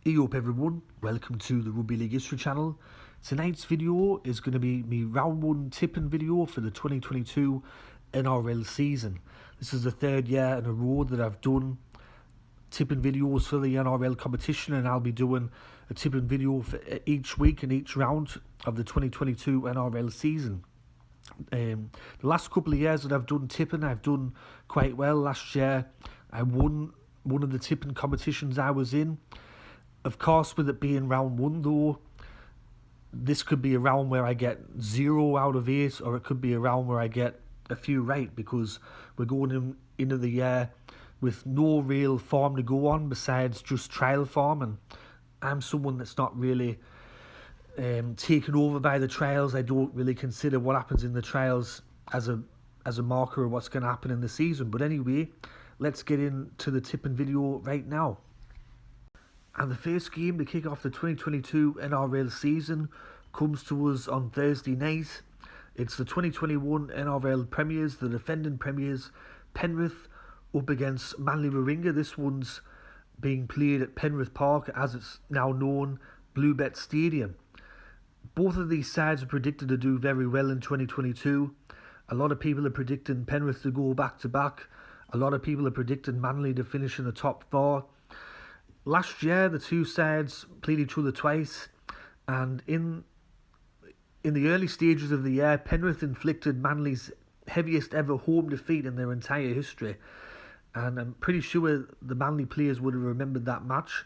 Hey up everyone, welcome to the Rugby League History channel. Tonight's video is going to be my round 1 tipping video for the 2022 NRL season. This is the third year in a row that I've done tipping videos for the NRL competition, and I'll be doing a tipping video for each week and each round of the 2022 NRL season. The last couple of years that I've done tipping, I've done quite well. Last year I won one of the tipping competitions I was in. Of course, with it being round 1 though, this could be a round where I get 0 out of 8, or it could be a round where I get a few right, because we're going into the year with no real form to go on besides just trial form, and I'm someone that's not really taken over by the trials. I don't really consider what happens in the trials as a marker of what's going to happen in the season. But anyway, let's get into the tipping video right now. And the first game to kick off the 2022 NRL season comes to us on Thursday night. It's the 2021 NRL Premiers, the defending Premiers, Penrith, up against Manly Warringah. This one's being played at Penrith Park, as it's now known, Bluebet Stadium. Both of these sides are predicted to do very well in 2022. A lot of people are predicting Penrith to go back-to-back. A lot of people are predicting Manly to finish in the top 4. Last year, the two sides played each other twice, and in the early stages of the year, Penrith inflicted Manly's heaviest ever home defeat in their entire history, and I'm pretty sure the Manly players would have remembered that match.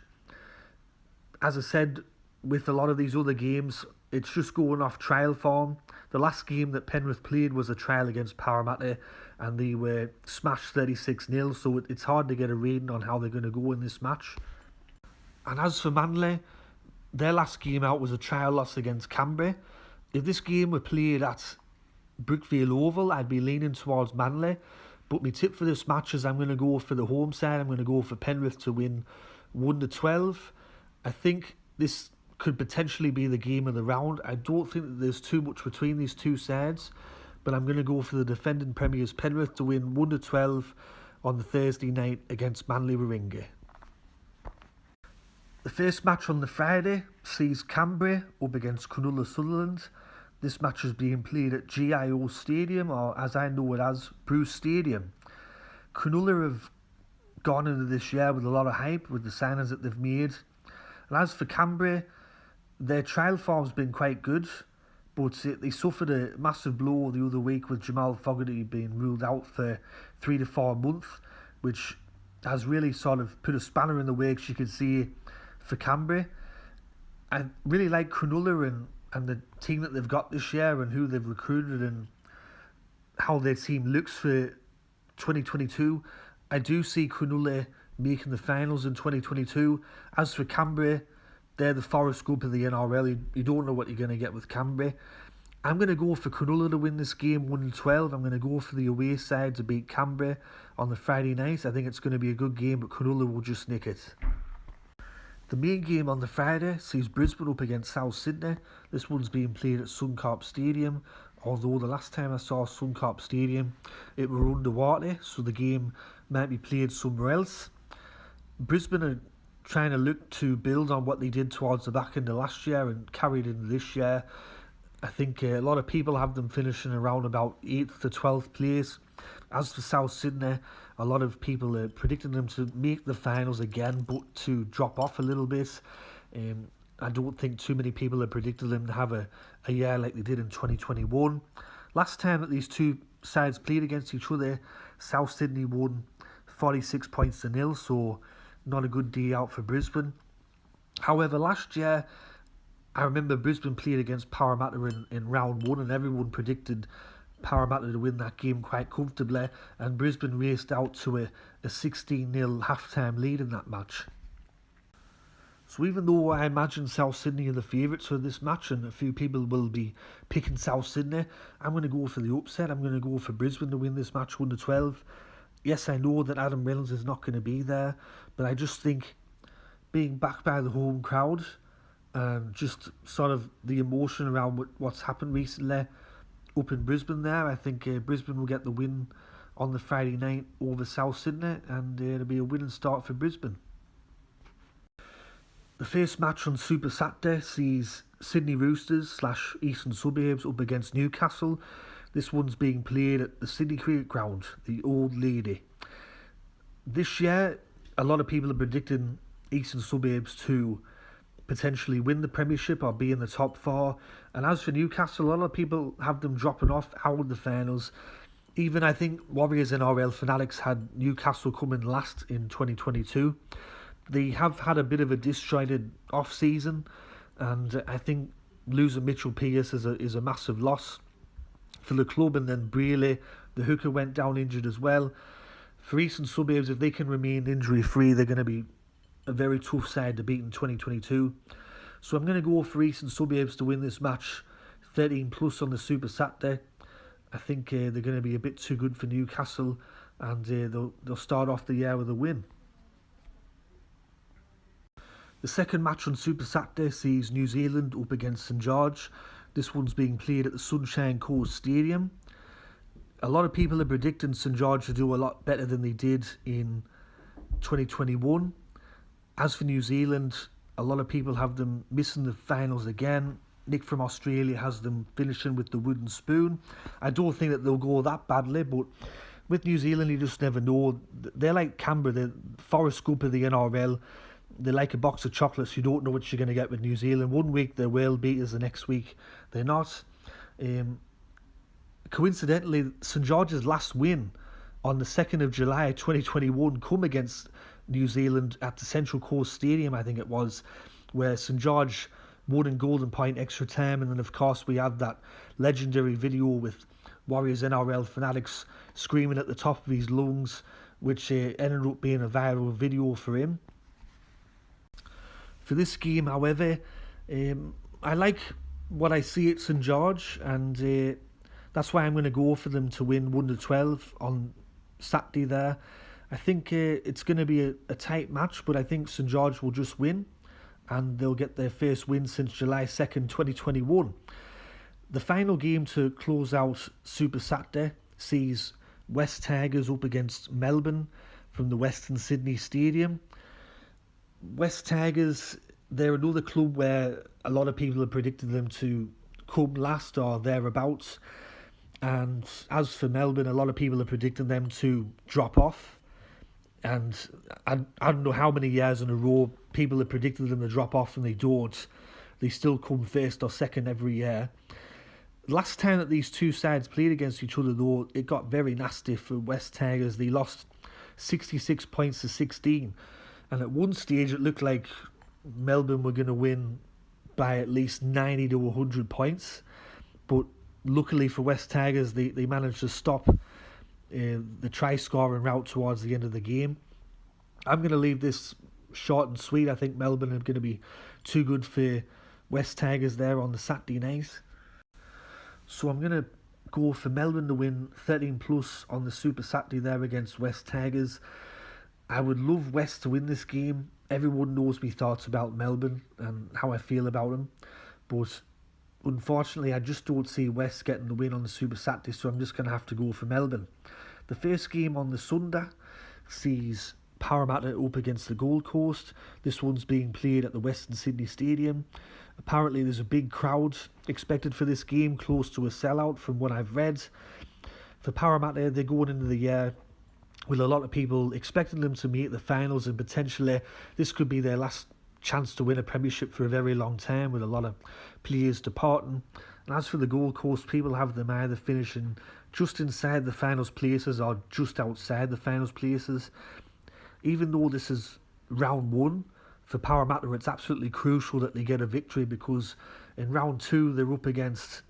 As I said, with a lot of these other games, it's just going off trial form. The last game that Penrith played was a trial against Parramatta, and they were smashed 36-0, so it's hard to get a reading on how they're going to go in this match. And as for Manly, their last game out was a trial loss against Canterbury. If this game were played at Brookfield Oval, I'd be leaning towards Manly. But my tip for this match is I'm going to go for the home side. I'm going to go for Penrith to win 1-12. I think this could potentially be the game of the round. I don't think that there's too much between these two sides, but I'm going to go for the defending Premiers Penrith to win 1-12 on the Thursday night against Manly Warringah. The first match on the Friday sees Canterbury up against Canola Sutherland. This match is being played at GIO Stadium, or as I know it as, Bruce Stadium. Canola have gone into this year with a lot of hype with the signings that they've made. And as for Canterbury, their trial form's been quite good, but they suffered a massive blow the other week with Jamal Fogarty being ruled out for 3 to 4 months, which has really sort of put a spanner in the works, you could see, for Canterbury. I really like Cronulla and the team that they've got this year and who they've recruited and how their team looks for 2022. I do see Cronulla making the finals in 2022. As for Canterbury, they're the Forest Gump of the NRL. You don't know what you're going to get with Canterbury. I'm going to go for Cronulla to win this game 1-12. I'm going to go for the away side to beat Canterbury on the Friday night. I think it's going to be a good game, but Cronulla will just nick it. The main game on the Friday sees Brisbane up against South Sydney. This one's being played at Suncorp Stadium, although the last time I saw Suncorp Stadium it were underwater, so the game might be played somewhere else. Brisbane are trying to look to build on what they did towards the back end of last year and carried into this year. I think a lot of people have them finishing around about 8th to 12th place. As for South Sydney, a lot of people are predicting them to make the finals again, but to drop off a little bit. I don't think too many people are predicting them to have a year like they did in 2021. Last time that these two sides played against each other, South Sydney won 46 points to 0, so not a good day out for Brisbane. However, last year, I remember Brisbane played against Parramatta in round 1, and everyone predicted Parramatta to win that game quite comfortably, and Brisbane raced out to a 16-0 half-time lead in that match. So even though I imagine South Sydney are the favourites for this match and a few people will be picking South Sydney, I'm going to go for the upset. I'm going to go for Brisbane to win this match 1-12. Yes, I know that Adam Reynolds is not going to be there, but I just think being backed by the home crowd and just sort of the emotion around what's happened recently up in Brisbane there, I think Brisbane will get the win on the Friday night over South Sydney, and it'll be a winning start for Brisbane. The first match on Super Saturday sees Sydney Roosters / Eastern Suburbs up against Newcastle. This one's being played at the Sydney Cricket Ground, the Old Lady. This year, a lot of people are predicting Eastern Suburbs to potentially win the Premiership or be in the top four. And as for Newcastle, a lot of people have them dropping off out of the finals. Even I think Warriors NRL fanatics had Newcastle coming last in 2022. They have had a bit of a disjointed off-season, and I think losing Mitchell Pearce is a massive loss for the club. And then Brearley, the hooker, went down injured as well. For Eastern Suburbs, if they can remain injury-free, they're going to be a very tough side to beat in 2022. So I'm going to go for Eastern Suburbs to win this match 13 plus on the Super Saturday. I think they're going to be a bit too good for Newcastle, and they'll start off the year with a win. The second match on Super Saturday sees New Zealand up against St George. This one's being played at the Sunshine Coast Stadium. A lot of people are predicting St George to do a lot better than they did in 2021. As for New Zealand, a lot of people have them missing the finals again. Nick from Australia has them finishing with the wooden spoon. I don't think that they'll go that badly, but with New Zealand, you just never know. They're like Canberra, the Forrest Gump of the NRL. They're like a box of chocolates. You don't know what you're going to get with New Zealand. One week they're world beaters, the next week they're not. Coincidentally, St George's last win on the 2nd of July 2021 come against New Zealand at the Central Coast Stadium, I think it was, where St George won in golden point extra time. And then of course we had that legendary video with Warriors NRL fanatics screaming at the top of his lungs, which ended up being a viral video for him. For this game, however, I like what I see at St George, and that's why I'm going to go for them to win 1-12 on Saturday there. I think it's going to be a tight match, but I think St George will just win, and they'll get their first win since July 2nd, 2021. The final game to close out Super Saturday sees West Tigers up against Melbourne from the Western Sydney Stadium. West Tigers, they're another club where a lot of people have predicted them to come last or thereabouts. And as for Melbourne, a lot of people are predicting them to drop off. And I don't know how many years in a row people have predicted them to drop off and they don't. They still come first or second every year. Last time that these two sides played against each other, though, it got very nasty for West Tigers. They lost 66 points to 16. And at one stage, it looked like Melbourne were going to win by at least 90 to 100 points. But luckily for West Tigers, they managed to stop the try-scoring route towards the end of the game. I'm going to leave this short and sweet. I think Melbourne are going to be too good for West Tigers there on the Saturday night. So I'm going to go for Melbourne to win 13 plus on the Super Saturday there against West Tigers. I would love West to win this game. Everyone knows my thoughts about Melbourne and how I feel about them. But unfortunately, I just don't see West getting the win on the Super Saturday, so I'm just going to have to go for Melbourne. The first game on the Sunday sees Parramatta up against the Gold Coast. This one's being played at the Western Sydney Stadium. Apparently there's a big crowd expected for this game, close to a sellout from what I've read. For Parramatta, they're going into the year with a lot of people expecting them to meet the finals, and potentially this could be their last chance to win a premiership for a very long time, with a lot of players departing. And as for the Gold Coast, people have them either finishing just inside the finals places or just outside the finals places. Even though this is round one, for Parramatta it's absolutely crucial that they get a victory, because in round two they're up against,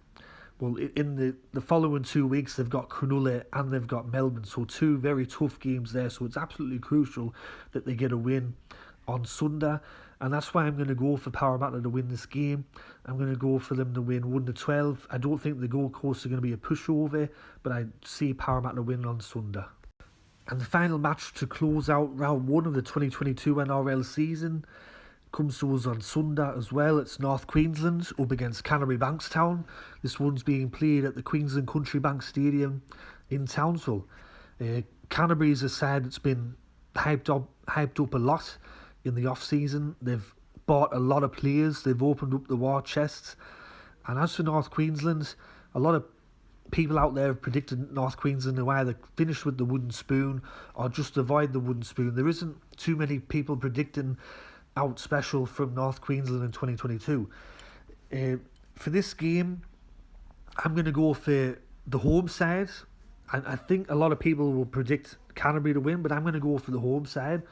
well, in the following 2 weeks they've got Canola and they've got Melbourne, so two very tough games there. So it's absolutely crucial that they get a win on Sunday. and that's why I'm going to go for Parramatta to win this game. I'm going to go for them to win 1-12. I don't think the Gold Coast are going to be a pushover, but I see Parramatta win on Sunday. And the final match to close out round 1 of the 2022 NRL season comes to us on Sunday as well. It's North Queensland up against Canterbury Bankstown. This one's being played at the Queensland Country Bank Stadium in Townsville. Canterbury is a side that's been hyped up a lot in the off-season. They've bought a lot of players. They've opened up the war chests. And as for North Queensland, a lot of people out there have predicted North Queensland to either finish with the wooden spoon or just avoid the wooden spoon. There isn't too many people predicting out special from North Queensland in 2022. For this game, I'm going to go for the home side. And I think a lot of people will predict Canterbury to win, but I'm going to go for the home side.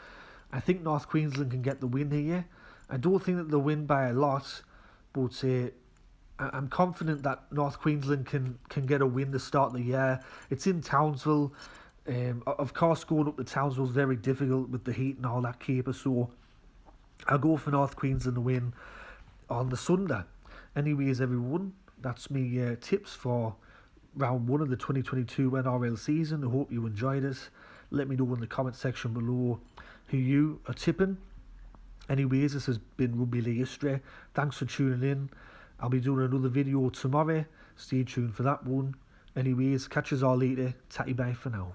I think North Queensland can get the win here. I don't think that they'll win by a lot, but I'm confident that North Queensland can get a win to start the year. It's in Townsville. Of course, going up to Townsville is very difficult with the heat and all that caper, so I'll go for North Queensland to win on the Sunday. Anyways, everyone, that's me tips for round 1 of the 2022 NRL season. I hope you enjoyed it. Let me know in the comment section below who you are tipping. Anyways, this has been Rugby League History. Thanks for tuning in. I'll be doing another video tomorrow. Stay tuned for that one. Anyways, catch us all later. Tatty bye for now.